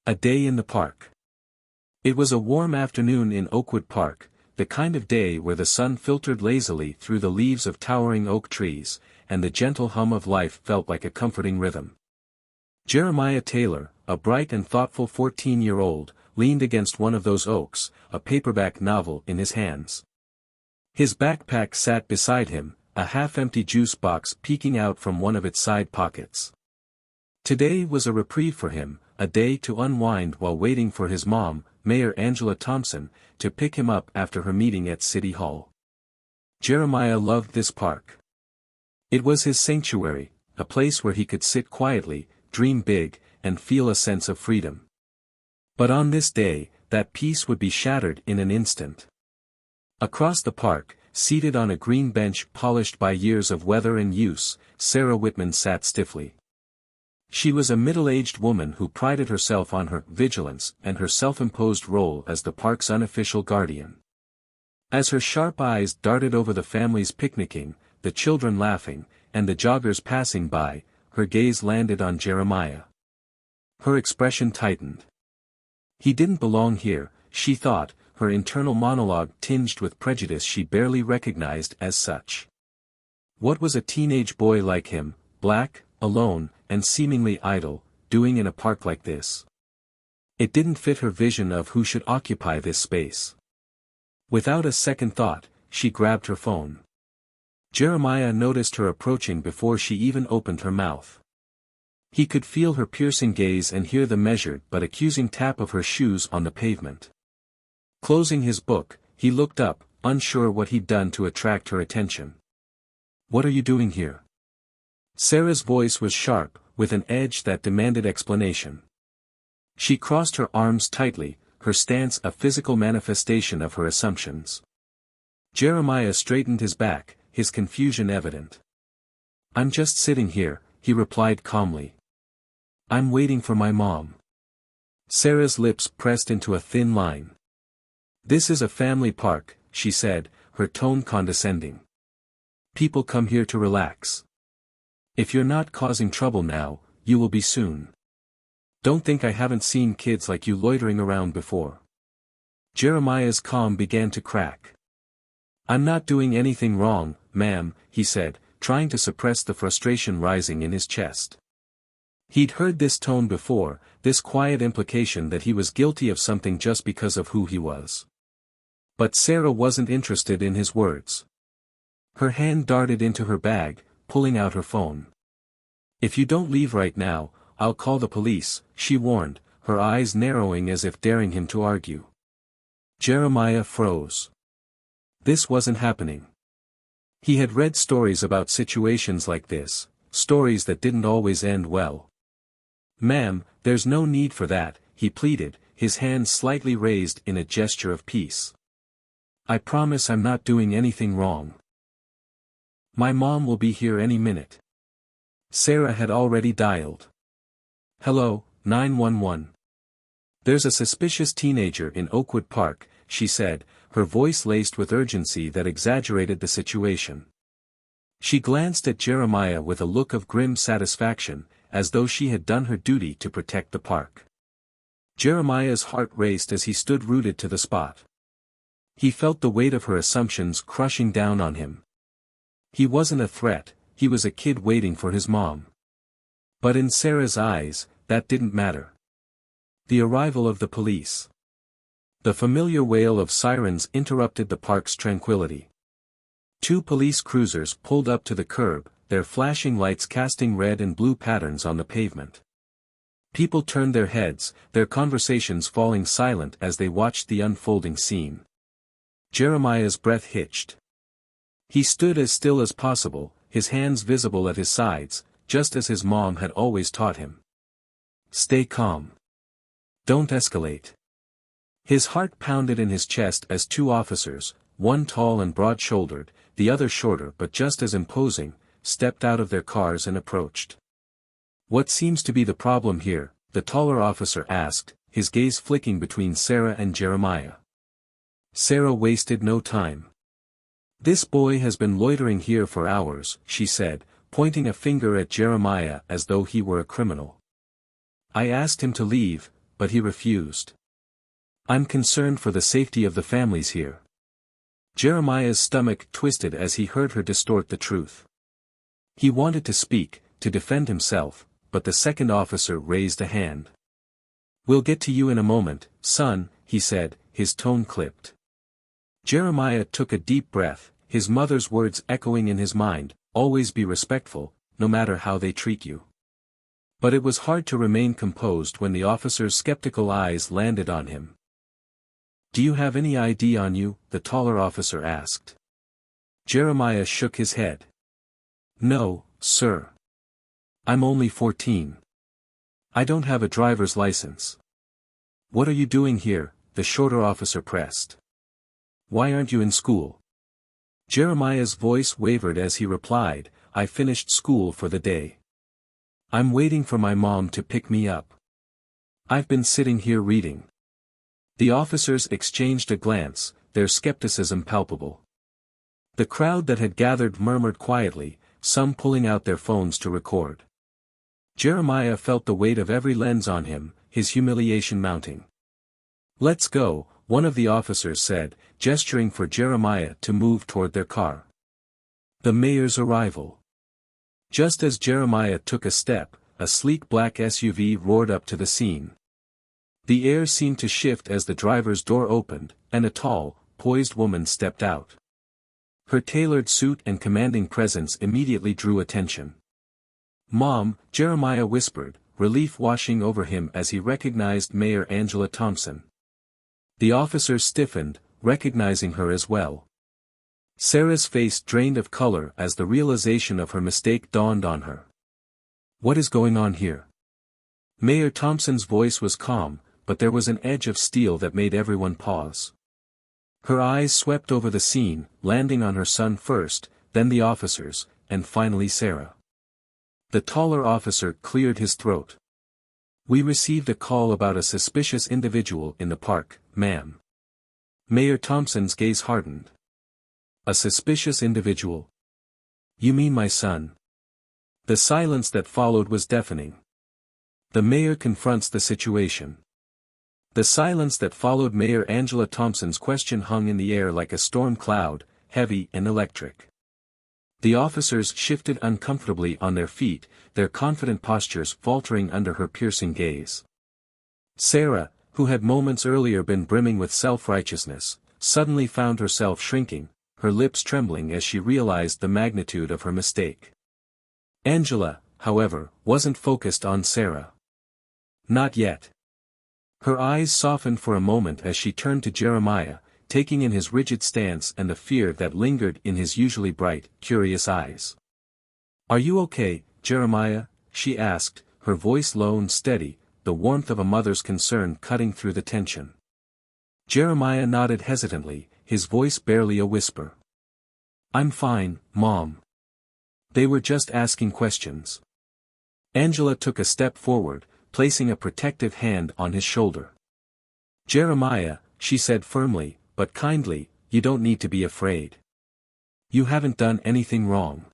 A day in the park. It was a warm afternoon in Oakwood Park, the kind of day where the sun filtered lazily through the leaves of towering oak trees, and the gentle hum of life felt like a comforting rhythm. Jeremiah Taylor, a bright and thoughtful 14-year-old, leaned against one of those oaks, a paperback novel in his hands. His backpack sat beside him, a half-empty juice box peeking out from one of its side pockets. Today was a reprieve for him, a day to unwind while waiting for his mom, Mayor Angela Thompson, to pick him up after her meeting at City Hall. Jeremiah loved this park. It was his sanctuary, a place where he could sit quietly, dream big, and feel a sense of freedom. But on this day, that peace would be shattered in an instant. Across the park, seated on a green bench polished by years of weather and use, Sarah Whitman sat stiffly. She was a middle-aged woman who prided herself on her vigilance and her self-imposed role as the park's unofficial guardian. As her sharp eyes darted over the families picnicking, the children laughing, and the joggers passing by, her gaze landed on Jeremiah. Her expression tightened. He didn't belong here, she thought, her internal monologue tinged with prejudice she barely recognized as such. What was a teenage boy like him, black, alone, and seemingly idle, doing in a park like this? It didn't fit her vision of who should occupy this space. Without a second thought, she grabbed her phone. Jeremiah noticed her approaching before she even opened her mouth. He could feel her piercing gaze and hear the measured but accusing tap of her shoes on the pavement. Closing his book, he looked up, unsure what he'd done to attract her attention. "What are you doing here?" Sarah's voice was sharp, with an edge that demanded explanation. She crossed her arms tightly, her stance a physical manifestation of her assumptions. Jeremiah straightened his back, his confusion evident. "I'm just sitting here," he replied calmly. "I'm waiting for my mom." Sarah's lips pressed into a thin line. "This is a family park," she said, her tone condescending. "People come here to relax. If you're not causing trouble now, you will be soon. Don't think I haven't seen kids like you loitering around before." Jeremiah's calm began to crack. "I'm not doing anything wrong, ma'am," he said, trying to suppress the frustration rising in his chest. He'd heard this tone before, this quiet implication that he was guilty of something just because of who he was. But Sarah wasn't interested in his words. Her hand darted into her bag, pulling out her phone. "If you don't leave right now, I'll call the police," she warned, her eyes narrowing as if daring him to argue. Jeremiah froze. This wasn't happening. He had read stories about situations like this, stories that didn't always end well. "Ma'am, there's no need for that," he pleaded, his hand slightly raised in a gesture of peace. "I promise I'm not doing anything wrong. My mom will be here any minute." Sarah had already dialed. "Hello, 911. There's a suspicious teenager in Oakwood Park," she said, her voice laced with urgency that exaggerated the situation. She glanced at Jeremiah with a look of grim satisfaction, as though she had done her duty to protect the park. Jeremiah's heart raced as he stood rooted to the spot. He felt the weight of her assumptions crushing down on him. He wasn't a threat, he was a kid waiting for his mom. But in Sarah's eyes, that didn't matter. The arrival of the police. The familiar wail of sirens interrupted the park's tranquility. Two police cruisers pulled up to the curb, their flashing lights casting red and blue patterns on the pavement. People turned their heads, their conversations falling silent as they watched the unfolding scene. Jeremiah's breath hitched. He stood as still as possible, his hands visible at his sides, just as his mom had always taught him. "Stay calm. Don't escalate." His heart pounded in his chest as two officers, one tall and broad-shouldered, the other shorter but just as imposing, stepped out of their cars and approached. "What seems to be the problem here?" the taller officer asked, his gaze flicking between Sarah and Jeremiah. Sarah wasted no time. "This boy has been loitering here for hours," she said, pointing a finger at Jeremiah as though he were a criminal. "I asked him to leave, but he refused. "I'm concerned for the safety of the families here." Jeremiah's stomach twisted as he heard her distort the truth. He wanted to speak, to defend himself, but the second officer raised a hand. "We'll get to you in a moment, son," he said, his tone clipped. Jeremiah took a deep breath, his mother's words echoing in his mind, "Always be respectful, no matter how they treat you." But it was hard to remain composed when the officer's skeptical eyes landed on him. "Do you have any ID on you?" the taller officer asked. Jeremiah shook his head. "No, sir. I'm only 14. I don't have a driver's license." "What are you doing here?" the shorter officer pressed. "Why aren't you in school?" Jeremiah's voice wavered as he replied, "I finished school for the day. I'm waiting for my mom to pick me up. I've been sitting here reading." The officers exchanged a glance, their skepticism palpable. The crowd that had gathered murmured quietly, some pulling out their phones to record. Jeremiah felt the weight of every lens on him, his humiliation mounting. "Let's go," one of the officers said, gesturing for Jeremiah to move toward their car. The mayor's arrival. Just as Jeremiah took a step, a sleek black SUV roared up to the scene. The air seemed to shift as the driver's door opened, and a tall, poised woman stepped out. Her tailored suit and commanding presence immediately drew attention. "Mom," Jeremiah whispered, relief washing over him as he recognized Mayor Angela Thompson. The officer stiffened, recognizing her as well. Sarah's face drained of color as the realization of her mistake dawned on her. "What is going on here?" Mayor Thompson's voice was calm, but there was an edge of steel that made everyone pause. Her eyes swept over the scene, landing on her son first, then the officers, and finally Sarah. The taller officer cleared his throat. "We received a call about a suspicious individual in the park, ma'am." Mayor Thompson's gaze hardened. "A suspicious individual? You mean my son?" The silence that followed was deafening. The mayor confronts the situation. The silence that followed Mayor Angela Thompson's question hung in the air like a storm cloud, heavy and electric. The officers shifted uncomfortably on their feet, their confident postures faltering under her piercing gaze. Sarah, who had moments earlier been brimming with self-righteousness, suddenly found herself shrinking, her lips trembling as she realized the magnitude of her mistake. Angela, however, wasn't focused on Sarah. Not yet. Her eyes softened for a moment as she turned to Jeremiah, taking in his rigid stance and the fear that lingered in his usually bright, curious eyes. "Are you okay, Jeremiah?" she asked, her voice low and steady, the warmth of a mother's concern cutting through the tension. Jeremiah nodded hesitantly, his voice barely a whisper. "I'm fine, Mom. They were just asking questions." Angela took a step forward, placing a protective hand on his shoulder. "Jeremiah," she said firmly, but kindly, "you don't need to be afraid. You haven't done anything wrong."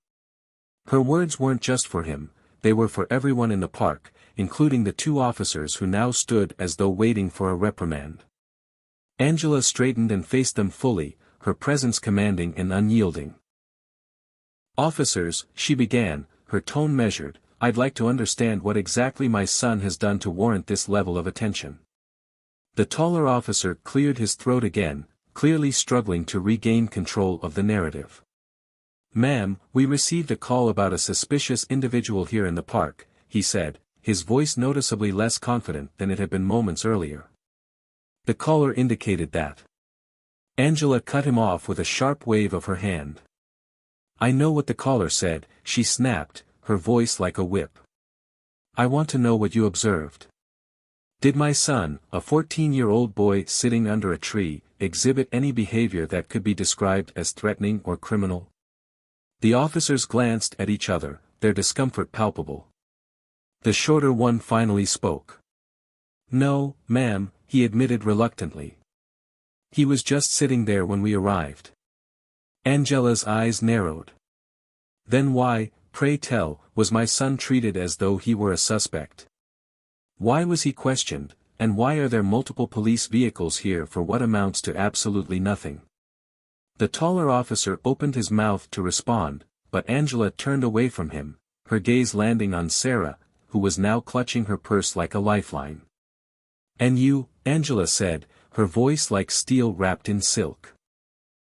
Her words weren't just for him, they were for everyone in the park, including the two officers who now stood as though waiting for a reprimand. Angela straightened and faced them fully, her presence commanding and unyielding. "Officers," she began, her tone measured, "I'd like to understand what exactly my son has done to warrant this level of attention." The taller officer cleared his throat again, clearly struggling to regain control of the narrative. "Ma'am, we received a call about a suspicious individual here in the park," he said, his voice noticeably less confident than it had been moments earlier. The caller indicated that. Angela cut him off with a sharp wave of her hand. "I know what the caller said," she snapped, her voice like a whip. "I want to know what you observed. Did my son, a 14-year-old boy sitting under a tree, exhibit any behavior that could be described as threatening or criminal?" The officers glanced at each other, their discomfort palpable. The shorter one finally spoke. "No, ma'am," he admitted reluctantly. "He was just sitting there when we arrived." Angela's eyes narrowed. "Then why, pray tell, was my son treated as though he were a suspect? Why was he questioned, And why are there multiple police vehicles here for what amounts to absolutely nothing? The taller officer opened his mouth to respond, but Angela turned away from him, her gaze landing on Sarah, who was now clutching her purse like a lifeline. "And you," Angela said, her voice like steel wrapped in silk.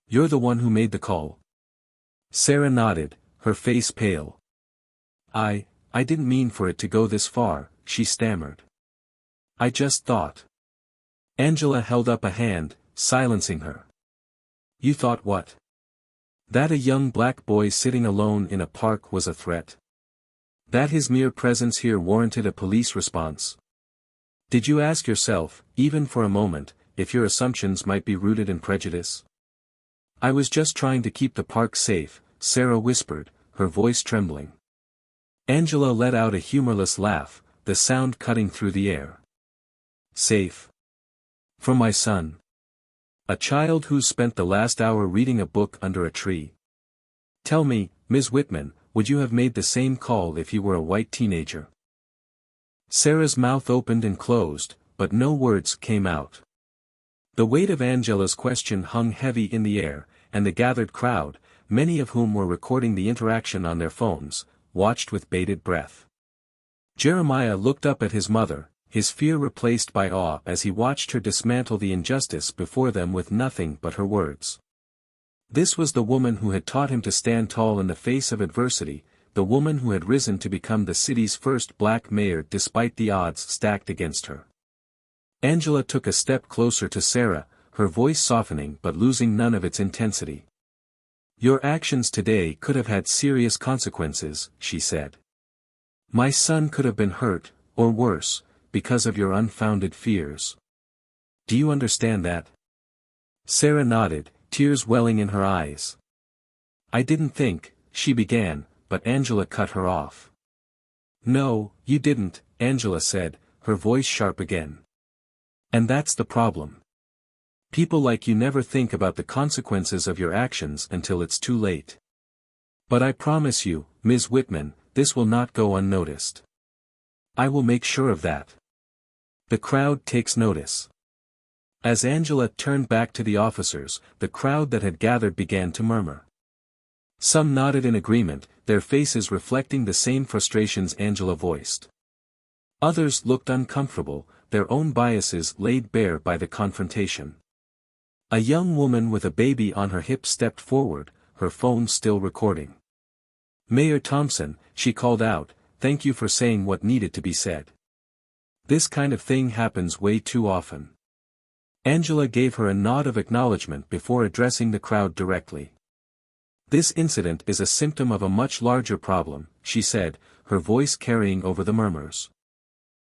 "You're the one who made the call?" Sarah nodded, her face pale. I didn't mean for it to go this far," she stammered. "I just thought." Angela held up a hand, silencing her. "You thought what? That a young black boy sitting alone in a park was a threat? That his mere presence here warranted a police response? Did you ask yourself, even for a moment, if your assumptions might be rooted in prejudice?" "I was just trying to keep the park safe," Sarah whispered, her voice trembling. Angela let out a humorless laugh, the sound cutting through the air. "Safe? From my son? A child who's spent the last hour reading a book under a tree? Tell me, Ms. Whitman, would you have made the same call if you were a white teenager?" Sarah's mouth opened and closed, but no words came out. The weight of Angela's question hung heavy in the air, and the gathered crowd, many of whom were recording the interaction on their phones, watched with bated breath. Jeremiah looked up at his mother, his fear replaced by awe as he watched her dismantle the injustice before them with nothing but her words. This was the woman who had taught him to stand tall in the face of adversity, the woman who had risen to become the city's first black mayor despite the odds stacked against her. Angela took a step closer to Sarah, her voice softening but losing none of its intensity. "Your actions today could have had serious consequences," she said. "My son could have been hurt, or worse, because of your unfounded fears. Do you understand that?" Sarah nodded, tears welling in her eyes. "I didn't think," she began, but Angela cut her off. "No, you didn't," Angela said, her voice sharp again. "And that's the problem. People like you never think about the consequences of your actions until it's too late. But I promise you, Ms. Whitman, this will not go unnoticed. I will make sure of that." The crowd takes notice. As Angela turned back to the officers, the crowd that had gathered began to murmur. Some nodded in agreement, their faces reflecting the same frustrations Angela voiced. Others looked uncomfortable, their own biases laid bare by the confrontation. A young woman with a baby on her hip stepped forward, her phone still recording. "Mayor Thompson," she called out, "thank you for saying what needed to be said. This kind of thing happens way too often." Angela gave her a nod of acknowledgement before addressing the crowd directly. "This incident is a symptom of a much larger problem," she said, her voice carrying over the murmurs.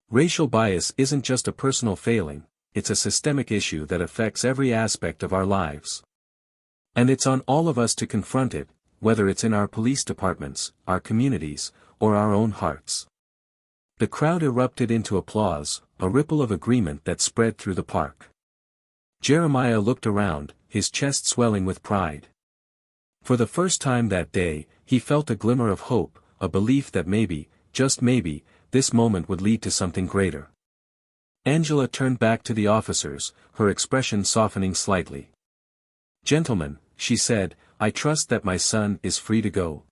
"Racial bias isn't just a personal failing, it's a systemic issue that affects every aspect of our lives. And it's on all of us to confront it, whether it's in our police departments, our communities, or our own hearts." The crowd erupted into applause, a ripple of agreement that spread through the park. Jeremiah looked around, his chest swelling with pride. For the first time that day, he felt a glimmer of hope, a belief that maybe, just maybe, this moment would lead to something greater. Angela turned back to the officers, her expression softening slightly. "Gentlemen," she said, "I trust that my son is free to go."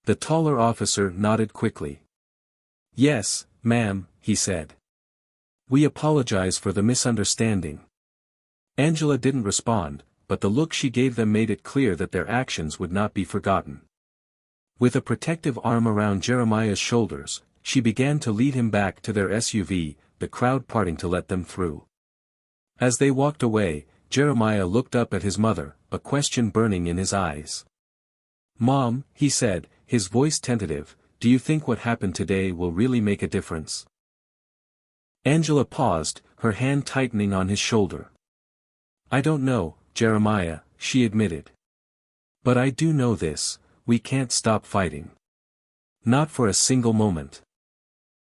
The taller officer nodded quickly. "Yes, ma'am," he said. "We apologize for the misunderstanding." Angela didn't respond, but the look she gave them made it clear that their actions would not be forgotten. With a protective arm around Jeremiah's shoulders, she began to lead him back to their SUV, the crowd parting to let them through. As they walked away, Jeremiah looked up at his mother, a question burning in his eyes. "Mom," he said, his voice tentative, "do you think what happened today will really make a difference?" Angela paused, her hand tightening on his shoulder. "I don't know, Jeremiah," she admitted. "But I do know this, we can't stop fighting. Not for a single moment.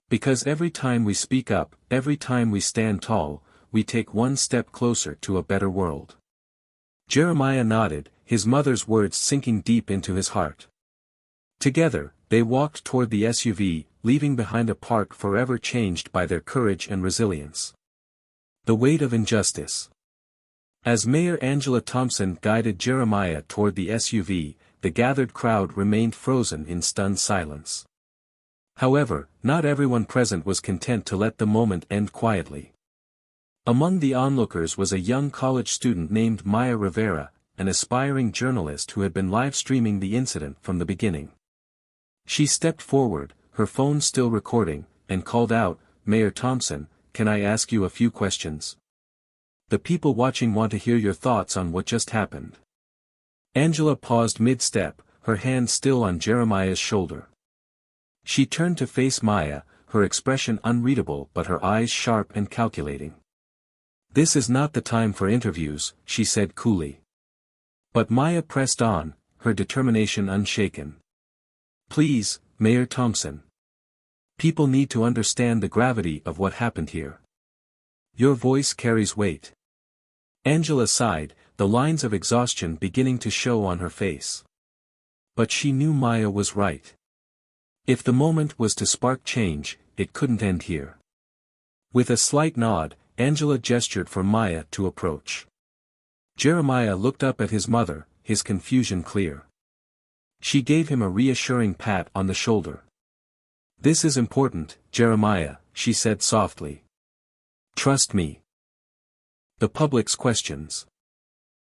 Because every time we speak up, every time we stand tall, we take one step closer to a better world." Jeremiah nodded, his mother's words sinking deep into his heart. Together, they walked toward the SUV, leaving behind a park forever changed by their courage and resilience. The weight of injustice. As Mayor Angela Thompson guided Jeremiah toward the SUV, the gathered crowd remained frozen in stunned silence. However, not everyone present was content to let the moment end quietly. Among the onlookers was a young college student named Maya Rivera, an aspiring journalist who had been live-streaming the incident from the beginning. She stepped forward, her phone still recording, and called out, "Mayor Thompson, can I ask you a few questions? The people watching want to hear your thoughts on what just happened." Angela paused mid-step, her hand still on Jeremiah's shoulder. She turned to face Maya, her expression unreadable but her eyes sharp and calculating. "This is not the time for interviews," she said coolly. But Maya pressed on, her determination unshaken. "Please, Mayor Thompson. People need to understand the gravity of what happened here. Your voice carries weight." Angela sighed, the lines of exhaustion beginning to show on her face. But she knew Maya was right. If the moment was to spark change, it couldn't end here. With a slight nod, Angela gestured for Maya to approach. Jeremiah looked up at his mother, his confusion clear. She gave him a reassuring pat on the shoulder. "This is important, Jeremiah," she said softly. "Trust me." The public's questions.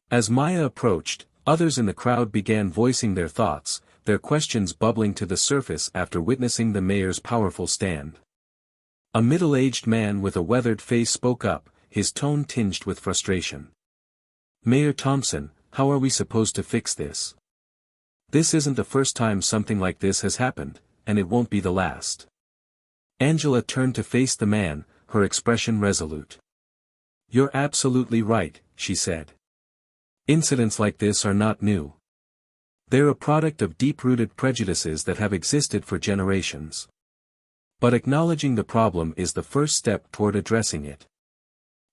As Maya approached, others in the crowd began voicing their thoughts, their questions bubbling to the surface after witnessing the mayor's powerful stand. A middle-aged man with a weathered face spoke up, his tone tinged with frustration. "Mayor Thompson, how are we supposed to fix this? This isn't the first time something like this has happened, and it won't be the last." Angela turned to face the man, her expression resolute. "You're absolutely right," she said. "Incidents like this are not new. They're a product of deep-rooted prejudices that have existed for generations. But acknowledging the problem is the first step toward addressing it.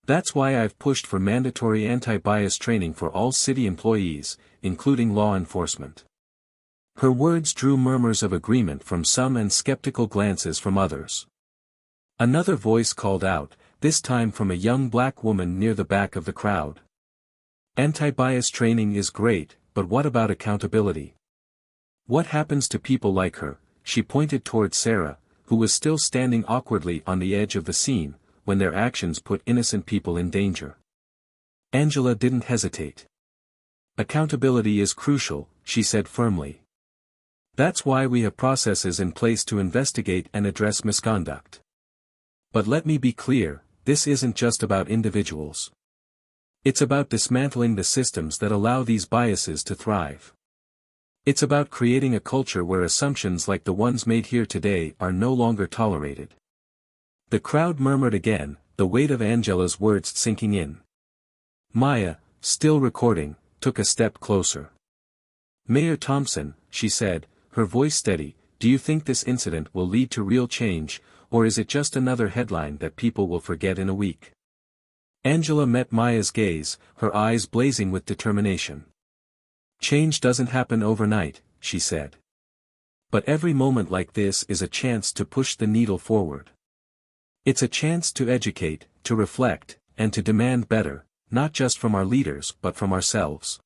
That's why I've pushed for mandatory anti-bias training for all city employees, including law enforcement." Her words drew murmurs of agreement from some and skeptical glances from others. Another voice called out, this time from a young black woman near the back of the crowd. "Anti-bias training is great, but what about accountability? What happens to people like her?" She pointed toward Sarah, who was still standing awkwardly on the edge of the scene, when their actions put innocent people in danger. Angela didn't hesitate. "Accountability is crucial," she said firmly. "That's why we have processes in place to investigate and address misconduct. But let me be clear, this isn't just about individuals. It's about dismantling the systems that allow these biases to thrive. It's about creating a culture where assumptions like the ones made here today are no longer tolerated." The crowd murmured again, the weight of Angela's words sinking in. Maya, still recording, took a step closer. "Mayor Thompson," she said, her voice steady, "do you think this incident will lead to real change, or is it just another headline that people will forget in a week?" Angela met Maya's gaze, her eyes blazing with determination. "Change doesn't happen overnight," she said. "But every moment like this is a chance to push the needle forward. It's a chance to educate, to reflect, and to demand better, not just from our leaders but from ourselves.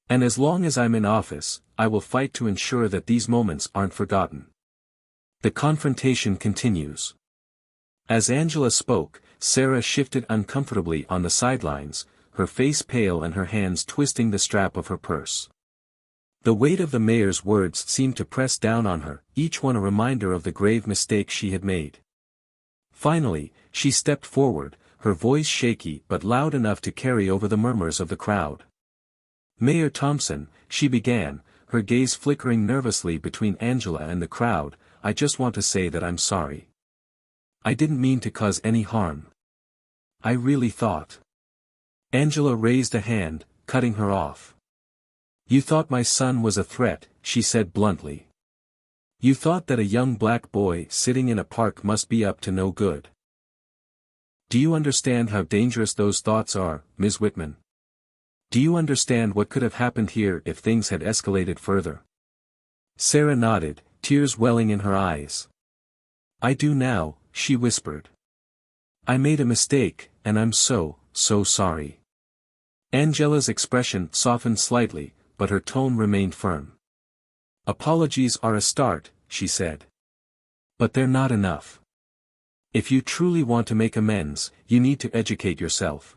And as long as I'm in office, I will fight to ensure that these moments aren't forgotten." The confrontation continues. As Angela spoke, Sarah shifted uncomfortably on the sidelines, her face pale and her hands twisting the strap of her purse. The weight of the mayor's words seemed to press down on her, each one a reminder of the grave mistake she had made. Finally, she stepped forward, her voice shaky but loud enough to carry over the murmurs of the crowd. "Mayor Thompson," she began, her gaze flickering nervously between Angela and the crowd, "I just want to say that I'm sorry. I didn't mean to cause any harm. I really thought—" Angela raised a hand, cutting her off. "You thought my son was a threat," she said bluntly. "You thought that a young black boy sitting in a park must be up to no good. Do you understand how dangerous those thoughts are, Ms. Whitman? Do you understand what could have happened here if things had escalated further?" Sarah nodded, tears welling in her eyes. "I do now," she whispered. I made a mistake, and I'm so sorry. Angela's expression softened slightly, but her tone remained firm. Apologies are a start, she said. But they're not enough. If you truly want to make amends, you need to educate yourself.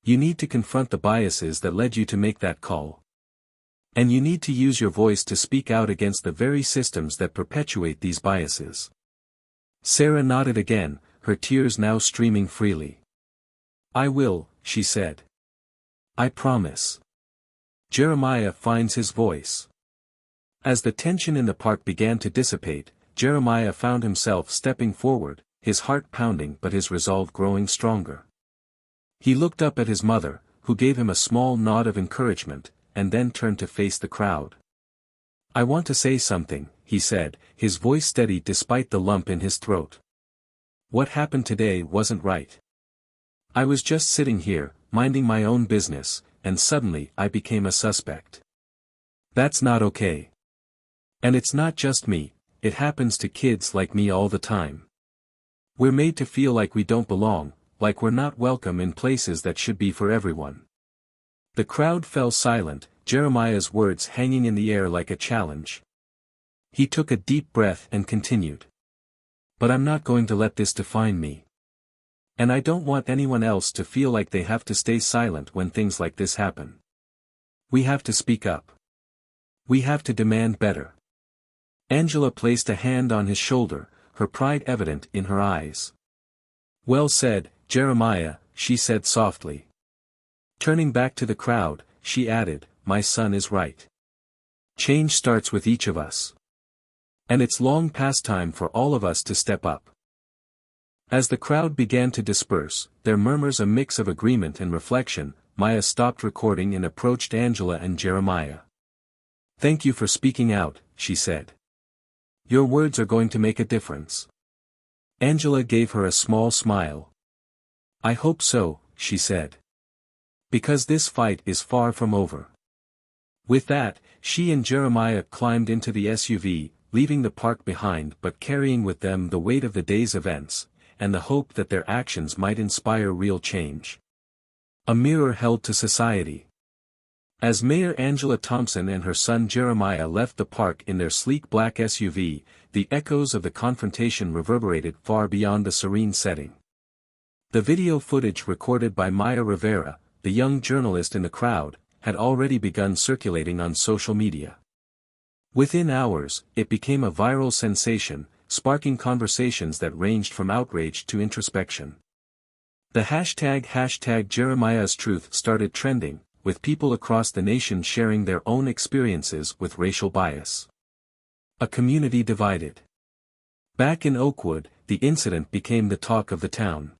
You need to confront the biases that led you to make that call. And you need to use your voice to speak out against the very systems that perpetuate these biases. Sarah nodded again, her tears now streaming freely. I will, she said. I promise. Jeremiah finds his voice. As the tension in the park began to dissipate, Jeremiah found himself stepping forward, his heart pounding but his resolve growing stronger. He looked up at his mother, who gave him a small nod of encouragement, and then turned to face the crowd. I want to say something, he said, his voice steady despite the lump in his throat. What happened today wasn't right. I was just sitting here, minding my own business, and suddenly I became a suspect. That's not okay. And it's not just me, it happens to kids like me all the time. We're made to feel like we don't belong, like we're not welcome in places that should be for everyone. The crowd fell silent, Jeremiah's words hanging in the air like a challenge. He took a deep breath and continued. But I'm not going to let this define me. And I don't want anyone else to feel like they have to stay silent when things like this happen. We have to speak up. We have to demand better. Angela placed a hand on his shoulder, her pride evident in her eyes. Well said, Jeremiah, she said softly. Turning back to the crowd, she added, my son is right. Change starts with each of us. And it's long past time for all of us to step up. As the crowd began to disperse, their murmurs a mix of agreement and reflection, Maya stopped recording and approached Angela and Jeremiah. Thank you for speaking out, she said. Your words are going to make a difference. Angela gave her a small smile. I hope so, she said. Because this fight is far from over. With that, she and Jeremiah climbed into the SUV, leaving the park behind but carrying with them the weight of the day's events, and the hope that their actions might inspire real change. A mirror held to society. As Mayor Angela Thompson and her son Jeremiah left the park in their sleek black SUV, the echoes of the confrontation reverberated far beyond the serene setting. The video footage recorded by Maya Rivera, the young journalist in the crowd, had already begun circulating on social media. Within hours, it became a viral sensation, sparking conversations that ranged from outrage to introspection. The hashtag Jeremiah's Truth started trending, with people across the nation sharing their own experiences with racial bias. A community divided. Back in Oakwood, the incident became the talk of the town.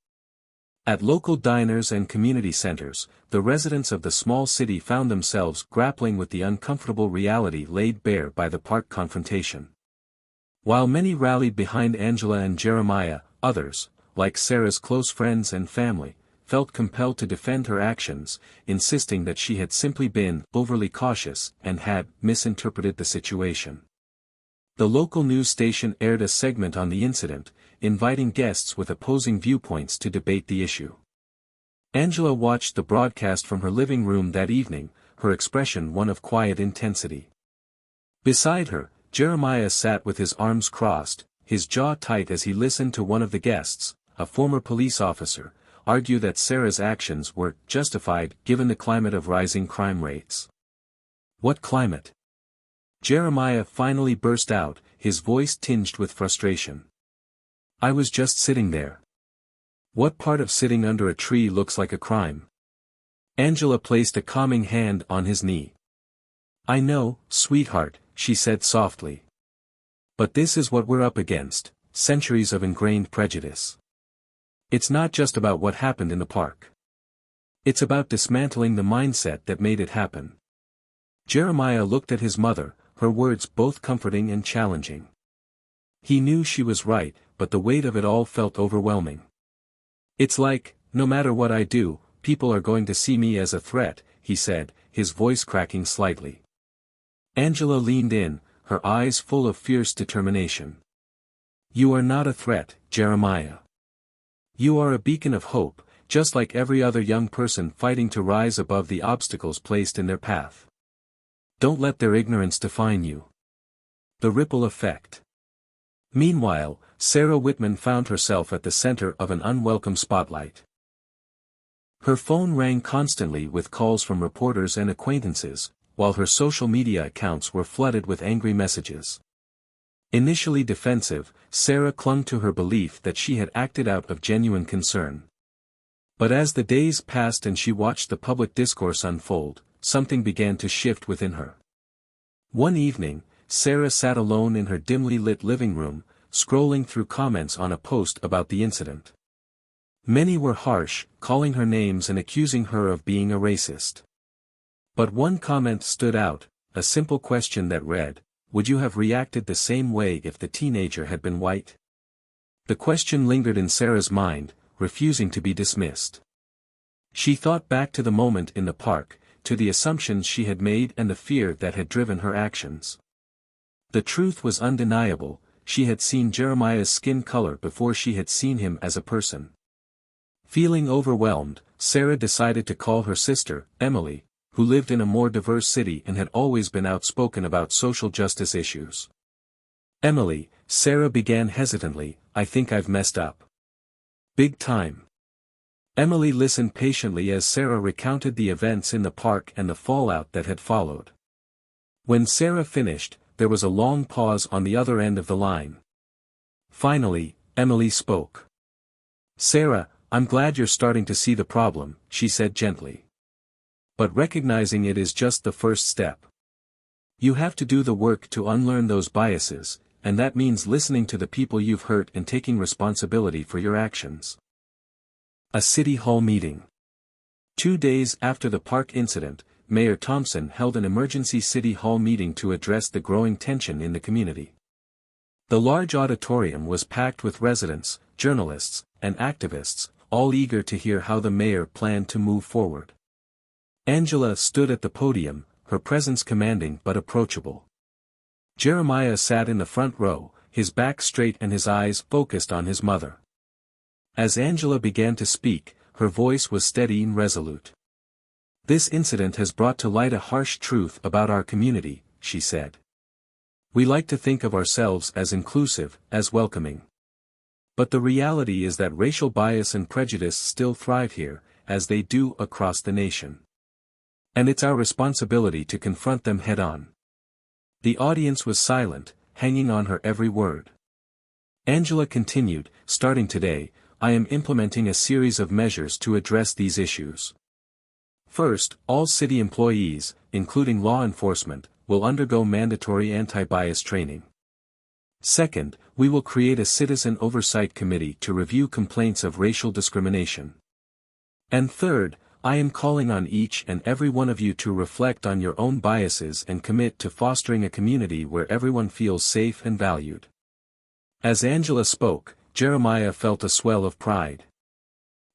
At local diners and community centers, the residents of the small city found themselves grappling with the uncomfortable reality laid bare by the park confrontation. While many rallied behind Angela and Jeremiah, others, like Sarah's close friends and family, felt compelled to defend her actions, insisting that she had simply been overly cautious and had misinterpreted the situation. The local news station aired a segment on the incident, inviting guests with opposing viewpoints to debate the issue. Angela watched the broadcast from her living room that evening, her expression one of quiet intensity. Beside her, Jeremiah sat with his arms crossed, his jaw tight as he listened to one of the guests, a former police officer, argue that Sarah's actions were justified given the climate of rising crime rates. What climate? Jeremiah finally burst out, his voice tinged with frustration. I was just sitting there. What part of sitting under a tree looks like a crime? Angela placed a calming hand on his knee. I know, sweetheart, she said softly. But this is what we're up against, centuries of ingrained prejudice. It's not just about what happened in the park. It's about dismantling the mindset that made it happen. Jeremiah looked at his mother, her words both comforting and challenging. He knew she was right, but the weight of it all felt overwhelming. It's like, no matter what I do, people are going to see me as a threat, he said, his voice cracking slightly. Angela leaned in, her eyes full of fierce determination. You are not a threat, Jeremiah. You are a beacon of hope, just like every other young person fighting to rise above the obstacles placed in their path. Don't let their ignorance define you. The ripple effect. Meanwhile, Sarah Whitman found herself at the center of an unwelcome spotlight. Her phone rang constantly with calls from reporters and acquaintances, while her social media accounts were flooded with angry messages. Initially defensive, Sarah clung to her belief that she had acted out of genuine concern. But as the days passed and she watched the public discourse unfold, something began to shift within her. One evening, Sarah sat alone in her dimly lit living room, scrolling through comments on a post about the incident. Many were harsh, calling her names and accusing her of being a racist. But one comment stood out, a simple question that read, "Would you have reacted the same way if the teenager had been white?" The question lingered in Sarah's mind, refusing to be dismissed. She thought back to the moment in the park, to the assumptions she had made and the fear that had driven her actions. The truth was undeniable, she had seen Jeremiah's skin color before she had seen him as a person. Feeling overwhelmed, Sarah decided to call her sister, Emily, who lived in a more diverse city and had always been outspoken about social justice issues. "Emily," Sarah began hesitantly, "I think I've messed up. Big time." Emily listened patiently as Sarah recounted the events in the park and the fallout that had followed. When Sarah finished, there was a long pause on the other end of the line. Finally, Emily spoke. "Sarah, I'm glad you're starting to see the problem," she said gently. "But recognizing it is just the first step. You have to do the work to unlearn those biases, and that means listening to the people you've hurt and taking responsibility for your actions." A City Hall meeting. 2 days after the park incident, Mayor Thompson held an emergency City Hall meeting to address the growing tension in the community. The large auditorium was packed with residents, journalists, and activists, all eager to hear how the mayor planned to move forward. Angela stood at the podium, her presence commanding but approachable. Jeremiah sat in the front row, his back straight and his eyes focused on his mother. As Angela began to speak, her voice was steady and resolute. "This incident has brought to light a harsh truth about our community," she said. "We like to think of ourselves as inclusive, as welcoming. But the reality is that racial bias and prejudice still thrive here, as they do across the nation. And it's our responsibility to confront them head-on." The audience was silent, hanging on her every word. Angela continued, "Starting today, I am implementing a series of measures to address these issues. First, all city employees, including law enforcement, will undergo mandatory anti-bias training. Second, we will create a citizen oversight committee to review complaints of racial discrimination. And third, I am calling on each and every one of you to reflect on your own biases and commit to fostering a community where everyone feels safe and valued." As Angela spoke, Jeremiah felt a swell of pride.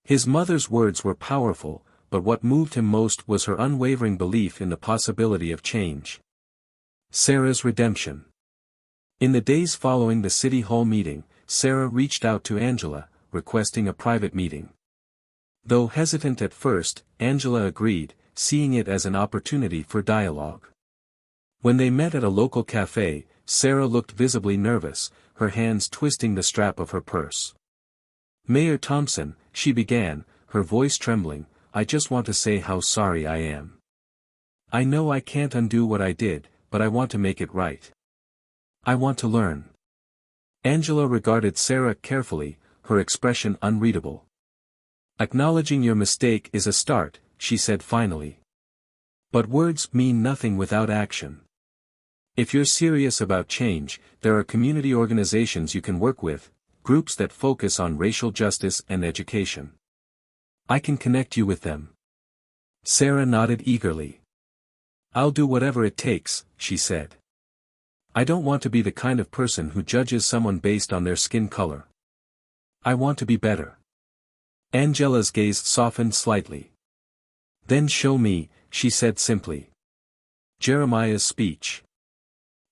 His mother's words were powerful, but what moved him most was her unwavering belief in the possibility of change. Sarah's redemption. In the days following the City Hall meeting, Sarah reached out to Angela, requesting a private meeting. Though hesitant at first, Angela agreed, seeing it as an opportunity for dialogue. When they met at a local cafe, Sarah looked visibly nervous, her hands twisting the strap of her purse. "Mayor Thompson," she began, her voice trembling, "I just want to say how sorry I am. I know I can't undo what I did, but I want to make it right. I want to learn." Angela regarded Sarah carefully, her expression unreadable. "Acknowledging your mistake is a start," she said finally. "But words mean nothing without action. If you're serious about change, there are community organizations you can work with, groups that focus on racial justice and education. I can connect you with them." Sarah nodded eagerly. "I'll do whatever it takes," she said. "I don't want to be the kind of person who judges someone based on their skin color. I want to be better." Angela's gaze softened slightly. "Then show me," she said simply. Jeremiah's speech.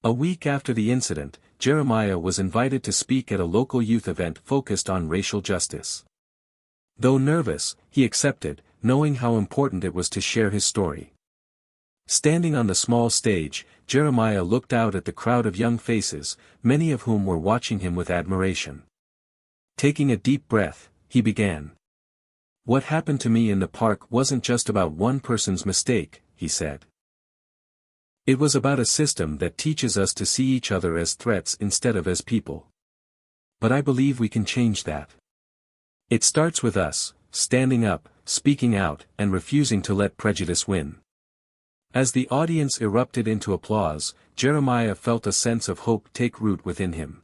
A week after the incident, Jeremiah was invited to speak at a local youth event focused on racial justice. Though nervous, he accepted, knowing how important it was to share his story. Standing on the small stage, Jeremiah looked out at the crowd of young faces, many of whom were watching him with admiration. Taking a deep breath, he began. "What happened to me in the park wasn't just about one person's mistake," he said. "It was about a system that teaches us to see each other as threats instead of as people. But I believe we can change that. It starts with us, standing up, speaking out, and refusing to let prejudice win." As the audience erupted into applause, Jeremiah felt a sense of hope take root within him.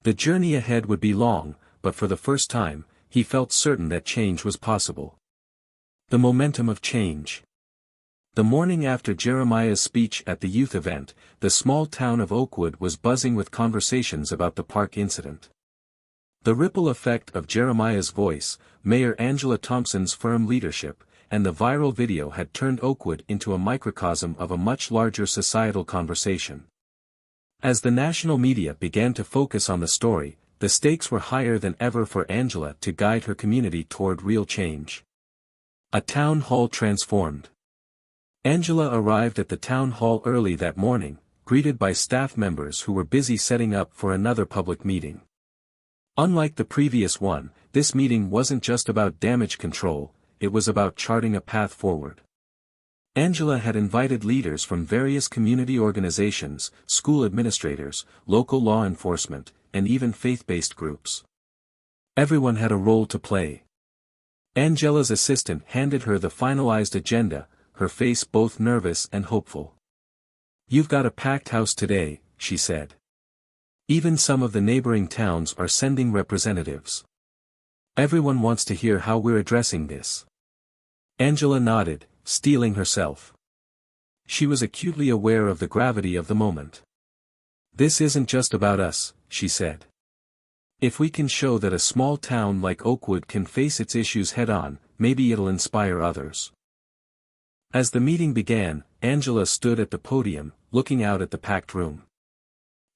The journey ahead would be long, but for the first time, he felt certain that change was possible. The momentum of change. The morning after Jeremiah's speech at the youth event, the small town of Oakwood was buzzing with conversations about the park incident. The ripple effect of Jeremiah's voice, Mayor Angela Thompson's firm leadership, and the viral video had turned Oakwood into a microcosm of a much larger societal conversation. As the national media began to focus on the story, the stakes were higher than ever for Angela to guide her community toward real change. A town hall transformed. Angela arrived at the town hall early that morning, greeted by staff members who were busy setting up for another public meeting. Unlike the previous one, this meeting wasn't just about damage control, it was about charting a path forward. Angela had invited leaders from various community organizations, school administrators, local law enforcement, and even faith-based groups. Everyone had a role to play. Angela's assistant handed her the finalized agenda, her face both nervous and hopeful. "You've got a packed house today," she said. "Even some of the neighboring towns are sending representatives. Everyone wants to hear how we're addressing this." Angela nodded, steeling herself. She was acutely aware of the gravity of the moment. "This isn't just about us," she said. "If we can show that a small town like Oakwood can face its issues head-on, maybe it'll inspire others." As the meeting began, Angela stood at the podium, looking out at the packed room.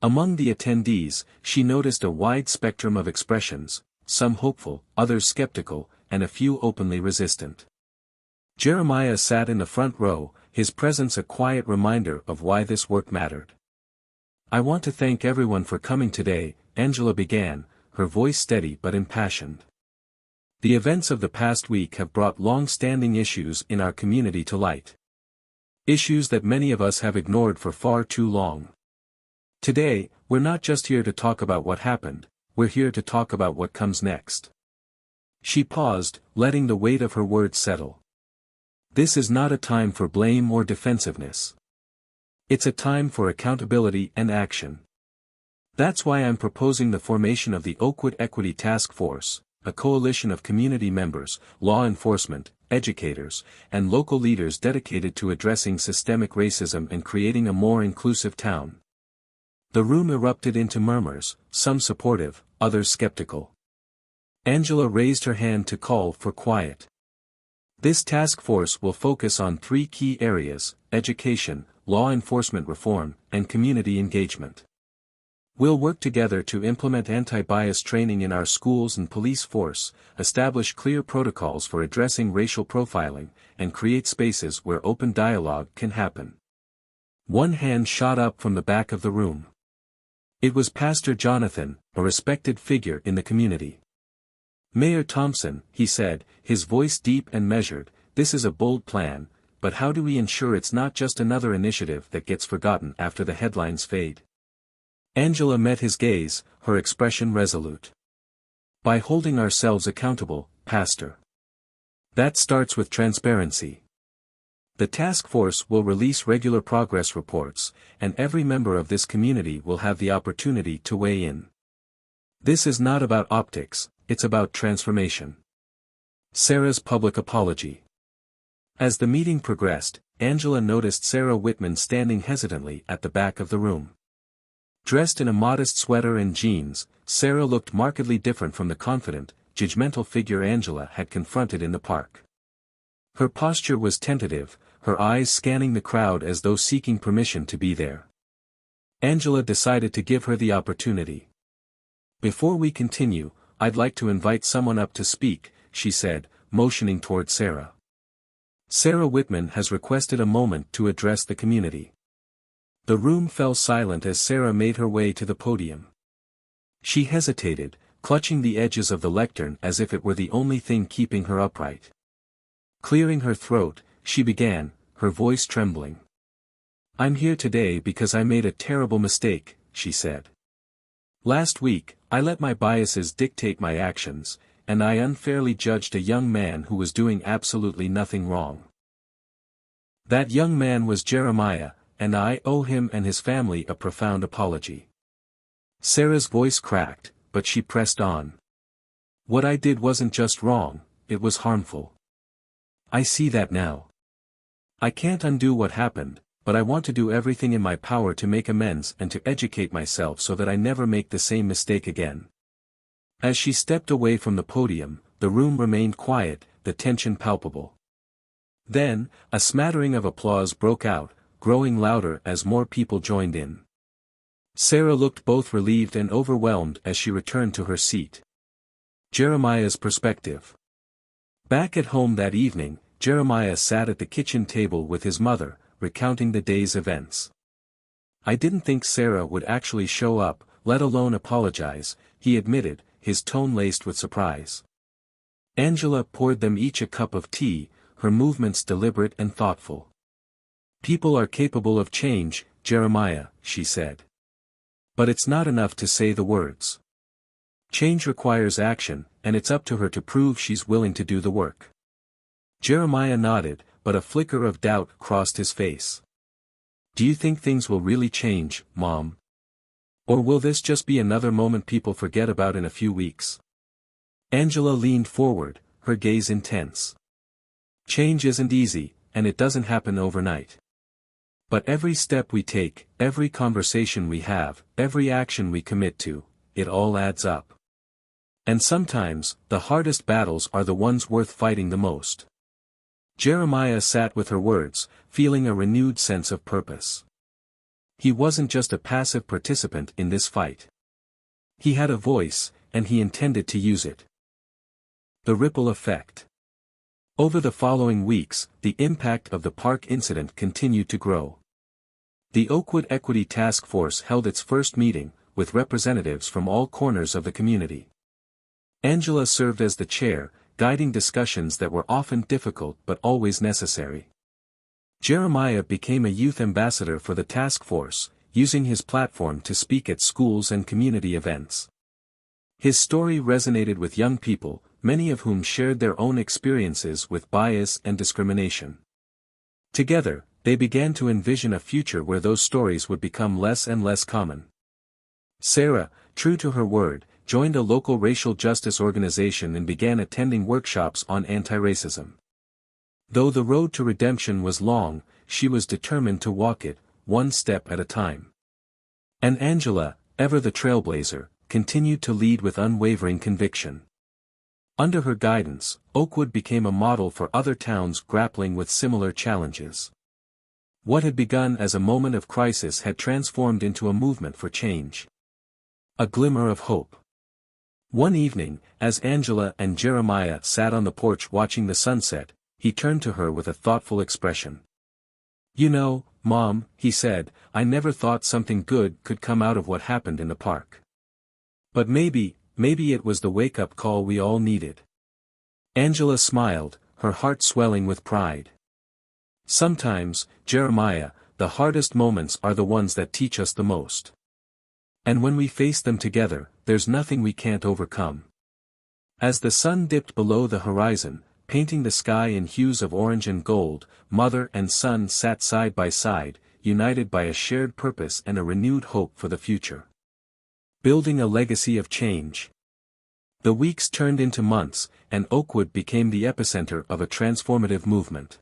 Among the attendees, she noticed a wide spectrum of expressions, some hopeful, others skeptical, and a few openly resistant. Jeremiah sat in the front row, his presence a quiet reminder of why this work mattered. "I want to thank everyone for coming today," Angela began, her voice steady but impassioned. "The events of the past week have brought long-standing issues in our community to light. Issues that many of us have ignored for far too long. Today, we're not just here to talk about what happened, we're here to talk about what comes next." She paused, letting the weight of her words settle. "This is not a time for blame or defensiveness. It's a time for accountability and action. That's why I'm proposing the formation of the Oakwood Equity Task Force, a coalition of community members, law enforcement, educators, and local leaders dedicated to addressing systemic racism and creating a more inclusive town." The room erupted into murmurs, some supportive, others skeptical. Angela raised her hand to call for quiet. "This task force will focus on 3 key areas: education, law enforcement reform, and community engagement. We'll work together to implement anti-bias training in our schools and police force, establish clear protocols for addressing racial profiling, and create spaces where open dialogue can happen." One hand shot up from the back of the room. It was Pastor Jonathan, a respected figure in the community. "Mayor Thompson," he said, his voice deep and measured, "this is a bold plan, but how do we ensure it's not just another initiative that gets forgotten after the headlines fade?" Angela met his gaze, her expression resolute. "By holding ourselves accountable, Pastor. That starts with transparency. The task force will release regular progress reports, and every member of this community will have the opportunity to weigh in. This is not about optics, it's about transformation." Sarah's public apology. As the meeting progressed, Angela noticed Sarah Whitman standing hesitantly at the back of the room. Dressed in a modest sweater and jeans, Sarah looked markedly different from the confident, judgmental figure Angela had confronted in the park. Her posture was tentative, her eyes scanning the crowd as though seeking permission to be there. Angela decided to give her the opportunity. "Before we continue, I'd like to invite someone up to speak," she said, motioning toward Sarah. Sarah Whitman has requested a moment to address the community. The room fell silent as Sarah made her way to the podium. She hesitated, clutching the edges of the lectern as if it were the only thing keeping her upright. Clearing her throat, she began, her voice trembling. "I'm here today because I made a terrible mistake," she said. "Last week, I let my biases dictate my actions, and I unfairly judged a young man who was doing absolutely nothing wrong. That young man was Jeremiah, and I owe him and his family a profound apology." Sarah's voice cracked, but she pressed on. "What I did wasn't just wrong, it was harmful. I see that now. I can't undo what happened, but I want to do everything in my power to make amends and to educate myself so that I never make the same mistake again." As she stepped away from the podium, the room remained quiet, the tension palpable. Then, a smattering of applause broke out, growing louder as more people joined in. Sarah looked both relieved and overwhelmed as she returned to her seat. Jeremiah's perspective. Back at home that evening, Jeremiah sat at the kitchen table with his mother, recounting the day's events. "I didn't think Sarah would actually show up, let alone apologize," he admitted, his tone laced with surprise. Angela poured them each a cup of tea, her movements deliberate and thoughtful. "People are capable of change, Jeremiah," she said. "But it's not enough to say the words. Change requires action, and it's up to her to prove she's willing to do the work." Jeremiah nodded, but a flicker of doubt crossed his face. "Do you think things will really change, Mom? Or will this just be another moment people forget about in a few weeks?" Angela leaned forward, her gaze intense. "Change isn't easy, and it doesn't happen overnight. But every step we take, every conversation we have, every action we commit to, it all adds up. And sometimes, the hardest battles are the ones worth fighting the most." Jeremiah sat with her words, feeling a renewed sense of purpose. He wasn't just a passive participant in this fight. He had a voice, and he intended to use it. The ripple effect. Over the following weeks, the impact of the park incident continued to grow. The Oakwood Equity Task Force held its first meeting, with representatives from all corners of the community. Angela served as the chair, guiding discussions that were often difficult but always necessary. Jeremiah became a youth ambassador for the task force, using his platform to speak at schools and community events. His story resonated with young people, many of whom shared their own experiences with bias and discrimination. Together, they began to envision a future where those stories would become less and less common. Sarah, true to her word, joined a local racial justice organization and began attending workshops on anti-racism. Though the road to redemption was long, she was determined to walk it, one step at a time. And Angela, ever the trailblazer, continued to lead with unwavering conviction. Under her guidance, Oakwood became a model for other towns grappling with similar challenges. What had begun as a moment of crisis had transformed into a movement for change. A glimmer of hope. One evening, as Angela and Jeremiah sat on the porch watching the sunset, he turned to her with a thoughtful expression. "You know, Mom," he said, "I never thought something good could come out of what happened in the park. But maybe it was the wake-up call we all needed." Angela smiled, her heart swelling with pride. "Sometimes, Jeremiah, the hardest moments are the ones that teach us the most. And when we face them together, there's nothing we can't overcome." As the sun dipped below the horizon, painting the sky in hues of orange and gold, mother and son sat side by side, united by a shared purpose and a renewed hope for the future. Building a legacy of change. The weeks turned into months, and Oakwood became the epicenter of a transformative movement.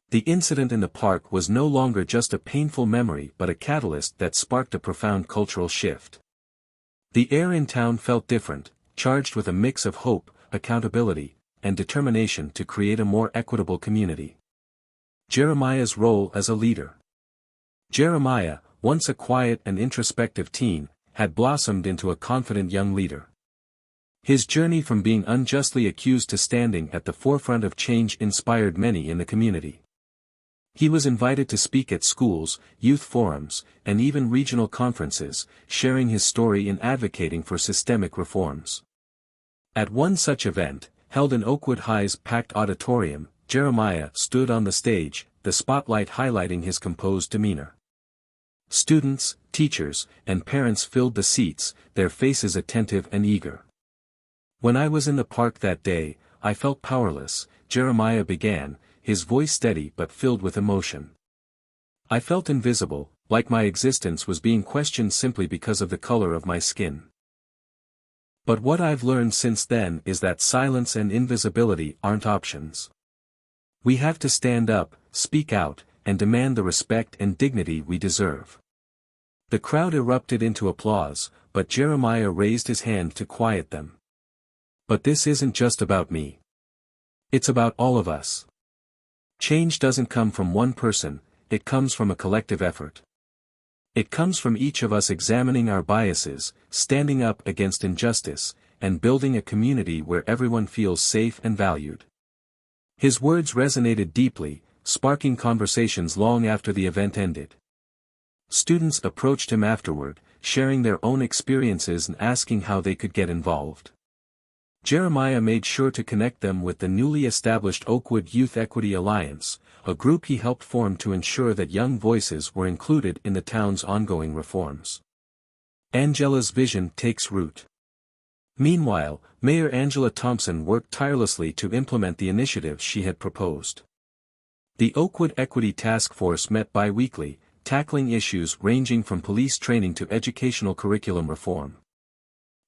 The incident in the park was no longer just a painful memory but a catalyst that sparked a profound cultural shift. The air in town felt different, charged with a mix of hope, accountability, and determination to create a more equitable community. Jeremiah's role as a leader. Jeremiah, once a quiet and introspective teen, had blossomed into a confident young leader. His journey from being unjustly accused to standing at the forefront of change inspired many in the community. He was invited to speak at schools, youth forums, and even regional conferences, sharing his story and advocating for systemic reforms. At one such event, held in Oakwood High's packed auditorium, Jeremiah stood on the stage, the spotlight highlighting his composed demeanor. Students, teachers, and parents filled the seats, their faces attentive and eager. "When I was in the park that day, I felt powerless," Jeremiah began, his voice steady but filled with emotion. "I felt invisible, like my existence was being questioned simply because of the color of my skin. But what I've learned since then is that silence and invisibility aren't options. We have to stand up, speak out, and demand the respect and dignity we deserve." The crowd erupted into applause, but Jeremiah raised his hand to quiet them. "But this isn't just about me. It's about all of us. Change doesn't come from one person, it comes from a collective effort. It comes from each of us examining our biases, standing up against injustice, and building a community where everyone feels safe and valued." His words resonated deeply, sparking conversations long after the event ended. Students approached him afterward, sharing their own experiences and asking how they could get involved. Jeremiah made sure to connect them with the newly established Oakwood Youth Equity Alliance, a group he helped form to ensure that young voices were included in the town's ongoing reforms. Angela's vision takes root. Meanwhile, Mayor Angela Thompson worked tirelessly to implement the initiatives she had proposed. The Oakwood Equity Task Force met bi-weekly, tackling issues ranging from police training to educational curriculum reform.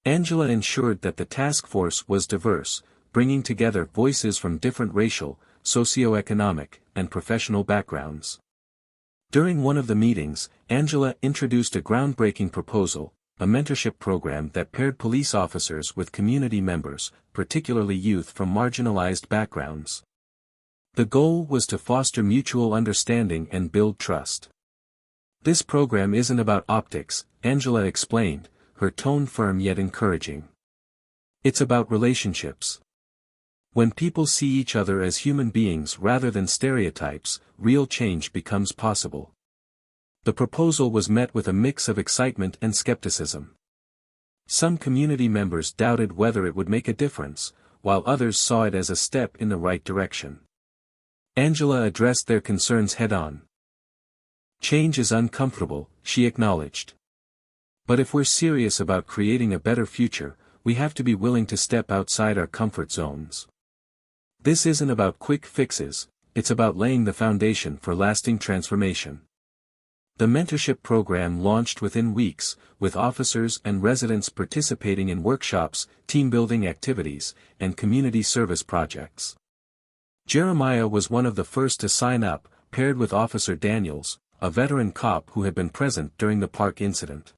Angela ensured that the task force was diverse, bringing together voices from different racial, socioeconomic, and professional backgrounds. During one of the meetings, Angela introduced a groundbreaking proposal, a mentorship program that paired police officers with community members, particularly youth from marginalized backgrounds. The goal was to foster mutual understanding and build trust. "This program isn't about optics," Angela explained, her tone firm yet encouraging. "It's about relationships. When people see each other as human beings rather than stereotypes, real change becomes possible." The proposal was met with a mix of excitement and skepticism. Some community members doubted whether it would make a difference, while others saw it as a step in the right direction. Angela addressed their concerns head-on. "Change is uncomfortable," she acknowledged. "But if we're serious about creating a better future, we have to be willing to step outside our comfort zones. This isn't about quick fixes, it's about laying the foundation for lasting transformation." The mentorship program launched within weeks, with officers and residents participating in workshops, team-building activities, and community service projects. Jeremiah was one of the first to sign up, paired with Officer Daniels, a veteran cop who had been present during the park incident.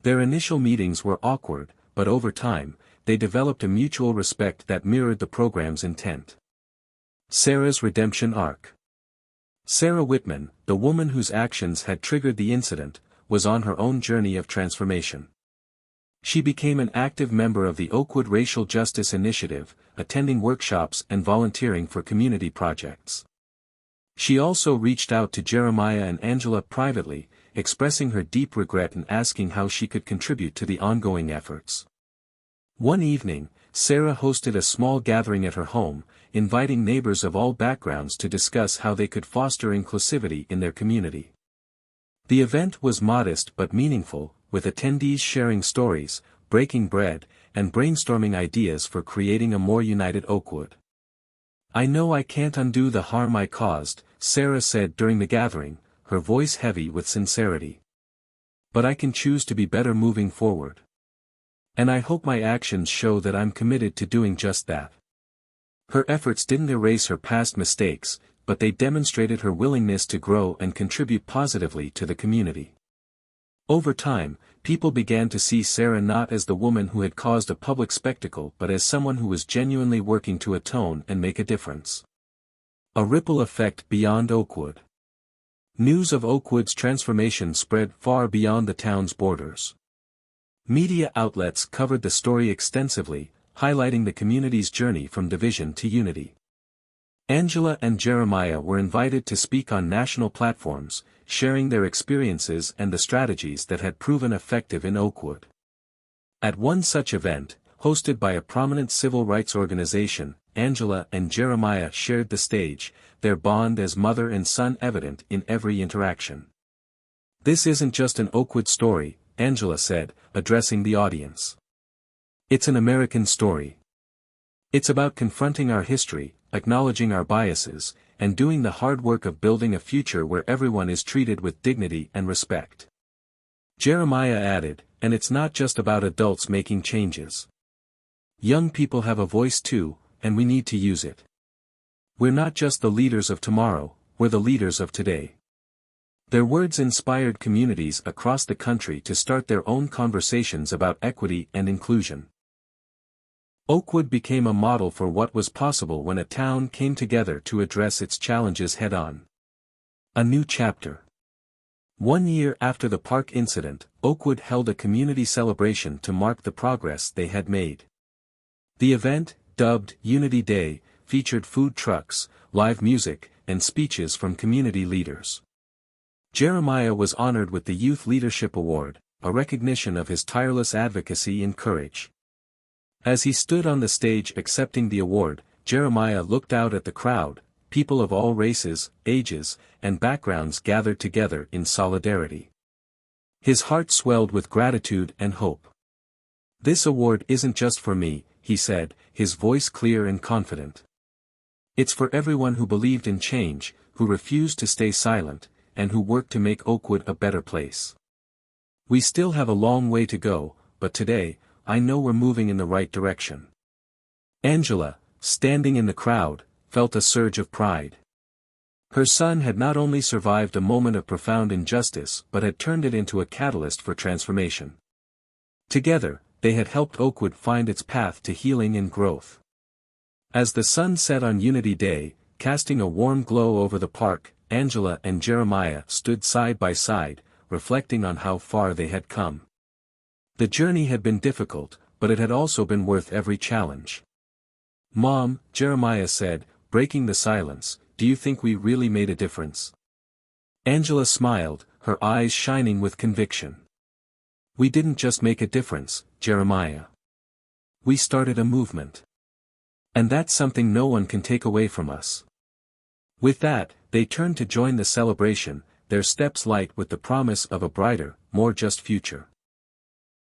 Their initial meetings were awkward, but over time, they developed a mutual respect that mirrored the program's intent. Sarah's redemption arc. Sarah Whitman, the woman whose actions had triggered the incident, was on her own journey of transformation. She became an active member of the Oakwood Racial Justice Initiative, attending workshops and volunteering for community projects. She also reached out to Jeremiah and Angela privately, expressing her deep regret and asking how she could contribute to the ongoing efforts. One evening, Sarah hosted a small gathering at her home, inviting neighbors of all backgrounds to discuss how they could foster inclusivity in their community. The event was modest but meaningful, with attendees sharing stories, breaking bread, and brainstorming ideas for creating a more united Oakwood. "I know I can't undo the harm I caused," Sarah said during the gathering, her voice heavy with sincerity. "But I can choose to be better moving forward. And I hope my actions show that I'm committed to doing just that." Her efforts didn't erase her past mistakes, but they demonstrated her willingness to grow and contribute positively to the community. Over time, people began to see Sarah not as the woman who had caused a public spectacle but as someone who was genuinely working to atone and make a difference. A ripple effect beyond Oakwood. News of Oakwood's transformation spread far beyond the town's borders. Media outlets covered the story extensively, highlighting the community's journey from division to unity. Angela and Jeremiah were invited to speak on national platforms, sharing their experiences and the strategies that had proven effective in Oakwood. At one such event, hosted by a prominent civil rights organization, Angela and Jeremiah shared the stage, their bond as mother and son evident in every interaction. "This isn't just an Oakwood story," Angela said, addressing the audience. "It's an American story. It's about confronting our history, acknowledging our biases, and doing the hard work of building a future where everyone is treated with dignity and respect." Jeremiah added, "And it's not just about adults making changes. Young people have a voice too, and we need to use it. We're not just the leaders of tomorrow, we're the leaders of today." Their words inspired communities across the country to start their own conversations about equity and inclusion. Oakwood became a model for what was possible when a town came together to address its challenges head-on. A new chapter. 1 year after the park incident, Oakwood held a community celebration to mark the progress they had made. The event, dubbed Unity Day, featured food trucks, live music, and speeches from community leaders. Jeremiah was honored with the Youth Leadership Award, a recognition of his tireless advocacy and courage. As he stood on the stage accepting the award, Jeremiah looked out at the crowd, people of all races, ages, and backgrounds gathered together in solidarity. His heart swelled with gratitude and hope. "This award isn't just for me," he said, his voice clear and confident. "It's for everyone who believed in change, who refused to stay silent, and who worked to make Oakwood a better place. We still have a long way to go, but today, I know we're moving in the right direction." Angela, standing in the crowd, felt a surge of pride. Her son had not only survived a moment of profound injustice but had turned it into a catalyst for transformation. Together, they had helped Oakwood find its path to healing and growth. As the sun set on Unity Day, casting a warm glow over the park, Angela and Jeremiah stood side by side, reflecting on how far they had come. The journey had been difficult, but it had also been worth every challenge. "Mom," Jeremiah said, breaking the silence, "do you think we really made a difference?" Angela smiled, her eyes shining with conviction. "We didn't just make a difference, Jeremiah. We started a movement. And that's something no one can take away from us." With that, they turned to join the celebration, their steps light with the promise of a brighter, more just future.